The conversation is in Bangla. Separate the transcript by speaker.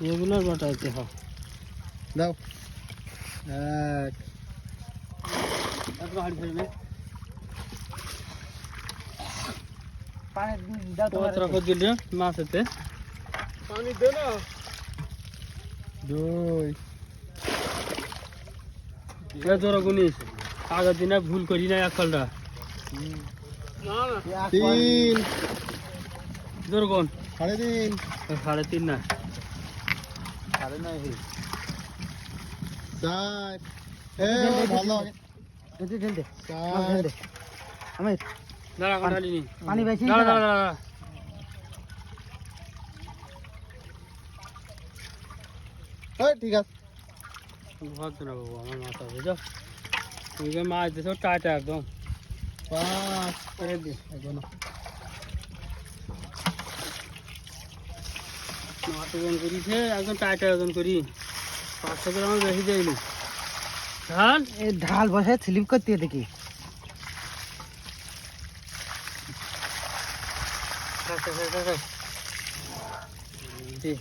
Speaker 1: রেগুলার বাটাইতে হয়।
Speaker 2: দাও
Speaker 1: দিলে মাছেতে
Speaker 2: পানি দে না। দুই
Speaker 1: জোর গুনিস আগের দিনে ভুল করি না এক ফলটা
Speaker 2: তিন
Speaker 1: জোর কোন
Speaker 2: 3.5
Speaker 1: 3.5 না
Speaker 2: 9.5 চার ভালো চার
Speaker 1: দাঁড়া কাটালি নি
Speaker 3: পানি বেশি
Speaker 1: দাঁড়া দাঁড়া দাঁড়া
Speaker 2: ঠিক আছে
Speaker 1: ভাবছো না বাবু আমার মাথা বুঝো তুমি মাছ দিছো টাইটা একদম
Speaker 2: 5
Speaker 1: করে দি
Speaker 2: এগোনো
Speaker 1: মাছ ওজন করিছে একদম টাইটা ওজন করি 500 গ্রাম বেশি দেয়নি ঢাল
Speaker 3: এই ঢাল বসে স্লিপ করতে দেখি
Speaker 1: দি